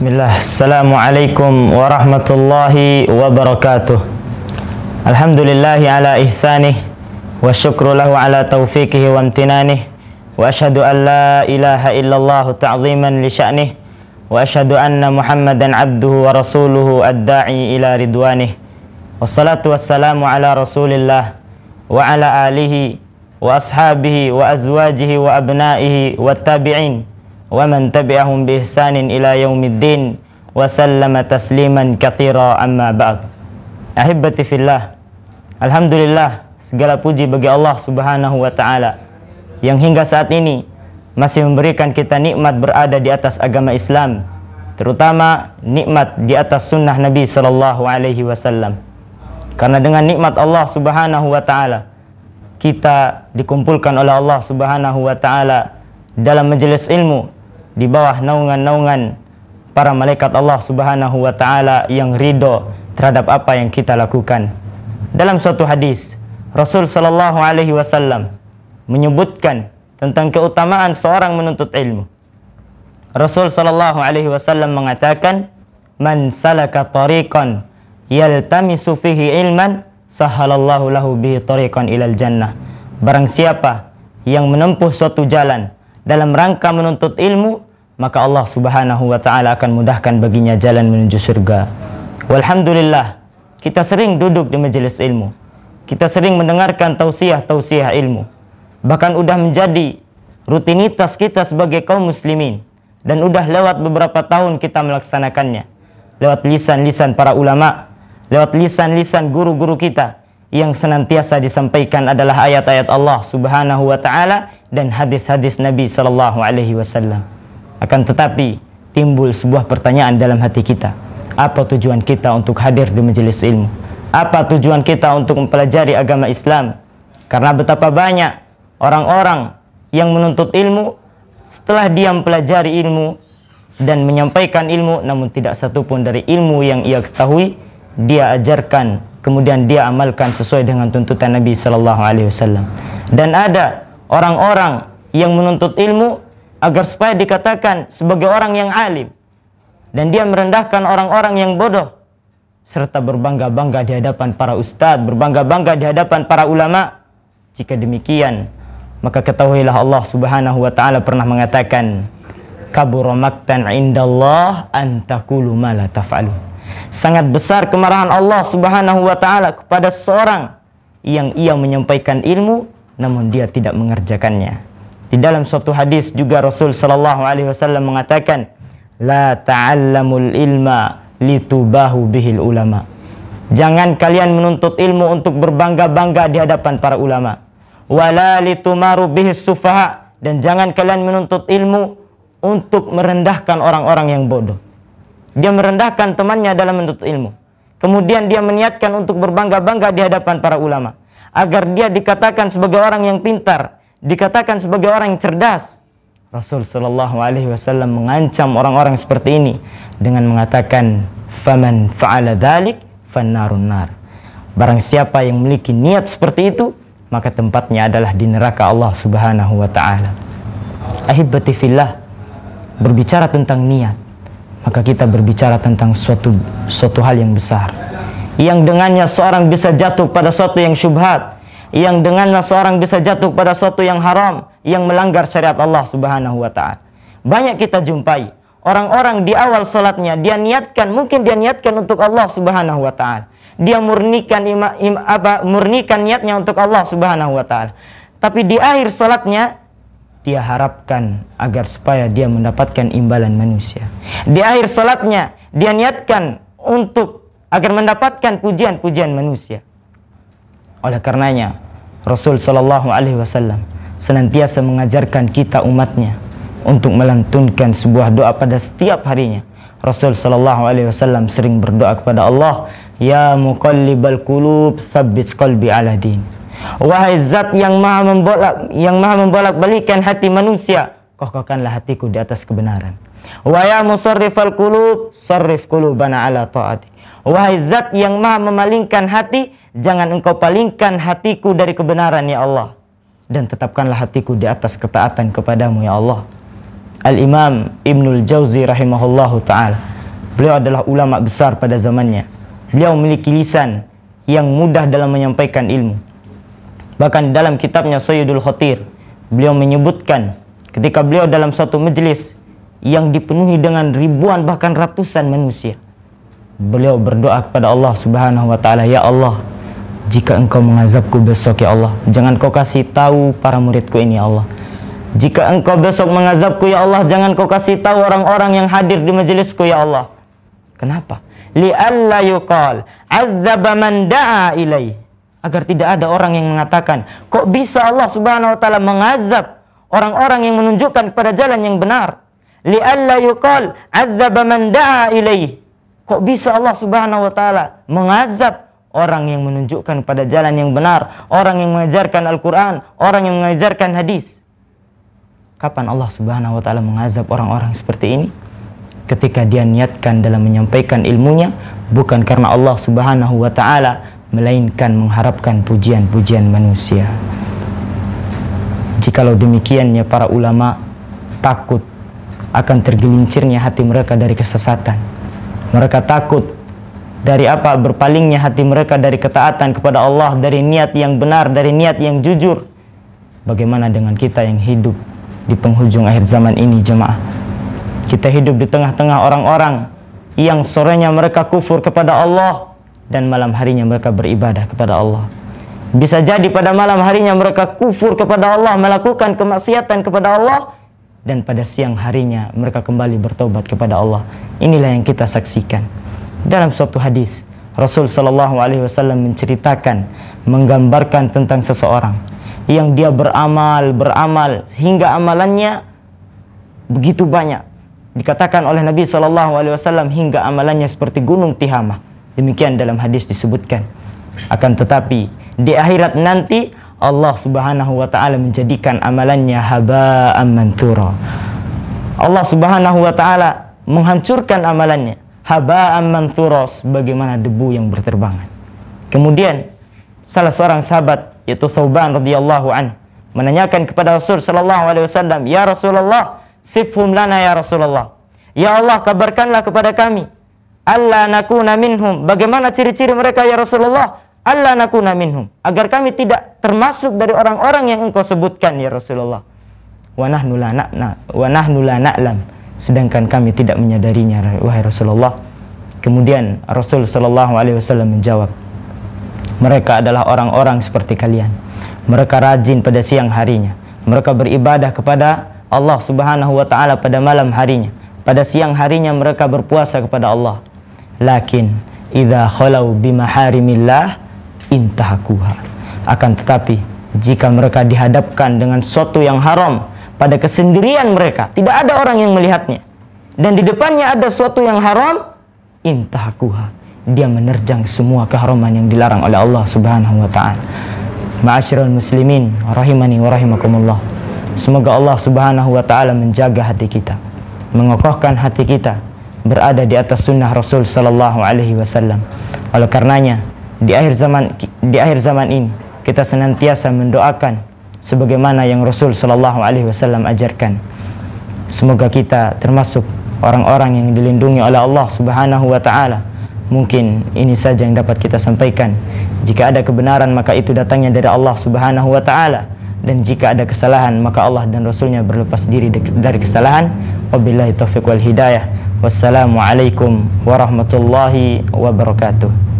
Bismillah. Assalamualaikum warahmatullahi wabarakatuh. Alhamdulillahi ala ihsanih wa syukru lahu ala taufiqihi wa amtinanih wa asyhadu an la ilaha illallah ta'ziman li sya'nih wa asyhadu anna Muhammadan abduhu wa rasuluhu ad-da'i ila ridwanih. Wassalatu wassalamu ala Rasulillah wa ala alihi wa ashabihi wa azwajihi wa abnaihi wa tabi'in wa man tabi'ahum bi ihsanin ila yaumiddin wa sallama tasliman katsira, amma ba'd. Ahibbati fillah, alhamdulillah, segala puji bagi Allah Subhanahu wa taala yang hingga saat ini masih memberikan kita nikmat berada di atas agama Islam, terutama nikmat di atas sunnah Nabi sallallahu alaihi wasallam. Karena dengan nikmat Allah Subhanahu wa taala kita dikumpulkan oleh Allah Subhanahu wa taala dalam majelis ilmu di bawah naungan-naungan para malaikat Allah Subhanahu wa taala yang ridho terhadap apa yang kita lakukan. Dalam suatu hadis, Rasul sallallahu alaihi wasallam menyebutkan tentang keutamaan seorang menuntut ilmu. Rasul sallallahu alaihi wasallam mengatakan, "Man salaka tariqan yaltamisu fihi ilman, sahalallahu lahu bihi tariqan ilal jannah." Barang siapa yang menempuh suatu jalan dalam rangka menuntut ilmu, maka Allah Subhanahu wa taala akan mudahkan baginya jalan menuju surga. Walhamdulillah, kita sering duduk di majelis ilmu. Kita sering mendengarkan tausiah-tausiah ilmu. Bahkan udah menjadi rutinitas kita sebagai kaum muslimin, dan udah lewat beberapa tahun kita melaksanakannya. Lewat lisan-lisan para ulama, lewat lisan-lisan guru-guru kita, yang senantiasa disampaikan adalah ayat-ayat Allah Subhanahu wa taala dan hadis-hadis Nabi sallallahu alaihi wasallam. Akan tetapi timbul sebuah pertanyaan dalam hati kita. Apa tujuan kita untuk hadir di majelis ilmu? Apa tujuan kita untuk mempelajari agama Islam? Karena betapa banyak orang-orang yang menuntut ilmu, setelah dia mempelajari ilmu dan menyampaikan ilmu, namun tidak satupun dari ilmu yang ia ketahui dia ajarkan, kemudian dia amalkan sesuai dengan tuntutan Nabi sallallahu alaihi wasallam. Dan ada orang-orang yang menuntut ilmu agar supaya dikatakan sebagai orang yang alim, dan dia merendahkan orang-orang yang bodoh, serta berbangga-bangga di hadapan para ustadz, berbangga-bangga di hadapan para ulama. Jika demikian, maka ketahuilah Allah Subhanahu wa taala pernah mengatakan, "Kabura maqtan indallah an taqulu ma la taf'alun." Sangat besar kemarahan Allah Subhanahu wa taala kepada seorang yang ia menyampaikan ilmu namun dia tidak mengerjakannya. Di dalam suatu hadis juga Rasul sallallahu alaihi wasallam mengatakan, "La ta'allamul ilma litubahu bihil ulama." Jangan kalian menuntut ilmu untuk berbangga-bangga di hadapan para ulama. Wala litumaru bihis sufaha, dan jangan kalian menuntut ilmu untuk merendahkan orang-orang yang bodoh. Dia merendahkan temannya dalam menuntut ilmu. Kemudian dia meniatkan untuk berbangga-bangga di hadapan para ulama, agar dia dikatakan sebagai orang yang pintar, dikatakan sebagai orang yang cerdas. Rasul sallallahu alaihi wasallam mengancam orang-orang seperti ini dengan mengatakan, "Faman fa'ala dzalik fannarun nar." Barang siapa yang memiliki niat seperti itu, maka tempatnya adalah di neraka Allah Subhanahu wa taala. Ahibbati fillah, berbicara tentang niat, maka kita berbicara tentang suatu hal yang besar, yang dengannya seorang bisa jatuh pada suatu yang syubhat, yang dengannya seorang bisa jatuh pada suatu yang haram, yang melanggar syariat Allah Subhanahu wa taala. Banyak kita jumpai orang-orang di awal salatnya dia niatkan, mungkin dia niatkan untuk Allah Subhanahu wa taala. Dia murnikan murnikan niatnya untuk Allah Subhanahu wa taala. Tapi di akhir salatnya dia harapkan agar supaya dia mendapatkan imbalan manusia. Di akhir salatnya dia niatkan untuk agar mendapatkan pujian-pujian manusia. Oleh karenanya Rasul sallallahu alaihi wasallam senantiasa mengajarkan kita umatnya untuk melantunkan sebuah doa pada setiap harinya. Rasul sallallahu alaihi wasallam sering berdoa kepada Allah, "Ya muqallibal qulub, tsabbit qalbi ala din." Wahai zat yang maha membolak-balikan hati manusia, kokohkanlah hatiku di atas kebenaran. Wa ya musarrifal qulub, sarrif qulubana ala ta'atik. Wahai zat yang maha memalingkan hati, jangan engkau palingkan hatiku dari kebenaran ya Allah, dan tetapkanlah hatiku di atas ketaatan kepadamu ya Allah. Al-Imam Ibnul Jauzi rahimahullahu ta'ala. Beliau adalah ulama besar pada zamannya. Beliau memiliki lisan yang mudah dalam menyampaikan ilmu. Bahkan dalam kitabnya Sayyidul Khatir, beliau menyebutkan ketika beliau dalam suatu majelis yang dipenuhi dengan ribuan bahkan ratusan manusia, beliau berdoa kepada Allah Subhanahu wa ta'ala, ya Allah, jika engkau mengazabku besok ya Allah, jangan kau kasih tahu para muridku ini ya Allah. Jika engkau besok mengazabku ya Allah, jangan kau kasih tahu orang-orang yang hadir di majelisku ya Allah. Kenapa? Li'alla yuqal azzaba man da'a ilaih, agar tidak ada orang yang mengatakan, kok bisa Allah Subhanahu wa ta'ala mengazab orang-orang yang menunjukkan kepada jalan yang benar. Li'alla yuqal azzaba man da'a ilaih, kok bisa Allah Subhanahu wa ta'ala mengazab orang yang menunjukkan pada jalan yang benar, orang yang mengajarkan Al-Quran, orang yang mengajarkan hadis. Kapan Allah Subhanahu wa ta'ala mengazab orang-orang seperti ini? Ketika dia niatkan dalam menyampaikan ilmunya bukan karena Allah Subhanahu wa ta'ala, melainkan mengharapkan pujian-pujian manusia. Jikalau demikiannya, para ulama takut akan tergelincirnya hati mereka dari kesesatan. Mereka takut dari apa? Berpalingnya hati mereka dari ketaatan kepada Allah, dari niat yang benar, dari niat yang jujur. Bagaimana dengan kita yang hidup di penghujung akhir zaman ini, jemaah? Kita hidup di tengah-tengah orang-orang yang sorenya mereka kufur kepada Allah dan malam harinya mereka beribadah kepada Allah. Bisa jadi pada malam harinya mereka kufur kepada Allah, melakukan kemaksiatan kepada Allah, dan pada siang harinya mereka kembali bertobat kepada Allah. Inilah yang kita saksikan. Dalam suatu hadis, Rasul sallallahu alaihi wasallam menceritakan, menggambarkan tentang seseorang yang dia beramal hingga amalannya begitu banyak. Dikatakan oleh Nabi sallallahu alaihi wasallam hingga amalannya seperti gunung Tihamah. Demikian dalam hadis disebutkan. Akan tetapi di akhirat nanti Allah Subhanahu wa ta'ala menjadikan amalannya haba'an manthura. Allah Subhanahu wa ta'ala menghancurkan amalannya haba'an manthura, sebagaimana debu yang berterbangan. Kemudian salah seorang sahabat, yaitu Thauban radhiyallahu an, menanyakan kepada Rasul sallallahu alaihi wasallam, ya Rasulullah, sifhum lana ya Rasulullah. Ya Allah, kabarkanlah kepada kami, alla nakuna minhum, bagaimana ciri-ciri mereka ya Rasulullah? Alla nakuna minhum, agar kami tidak termasuk dari orang-orang yang engkau sebutkan ya Rasulullah. Wa nahnu la na'lam, sedangkan kami tidak menyadarinya wahai Rasulullah. Kemudian Rasul sallallahu alaihi wasallam menjawab, mereka adalah orang-orang seperti kalian. Mereka rajin pada siang harinya, mereka beribadah kepada Allah Subhanahu wa ta'ala pada malam harinya, pada siang harinya mereka berpuasa kepada Allah. Lakin idza khalau bimaharimillah intahakuha, akan tetapi jika mereka dihadapkan dengan sesuatu yang haram pada kesendirian mereka, tidak ada orang yang melihatnya, dan di depannya ada sesuatu yang haram, intahakuha, dia menerjang semua keharaman yang dilarang oleh Allah Subhanahu wa ta'ala. Ma'asyiral muslimin rahimani wa rahimakumullah, semoga Allah Subhanahu wa ta'ala menjaga hati kita, mengokohkan hati kita berada di atas sunnah Rasul sallallahu alaihi wasallam. Oleh karenanya di akhir zaman ini kita senantiasa mendoakan sebagaimana yang Rasul sallallahu alaihi wasallam ajarkan. Semoga kita termasuk orang-orang yang dilindungi oleh Allah Subhanahu wa ta'ala. Mungkin ini saja yang dapat kita sampaikan. Jika ada kebenaran maka itu datangnya dari Allah Subhanahu wa ta'ala, dan jika ada kesalahan maka Allah dan Rasulnya berlepas diri dari kesalahan. Wabillahi taufiq wal hidayah. Wassalamualaikum warahmatullahi wabarakatuh.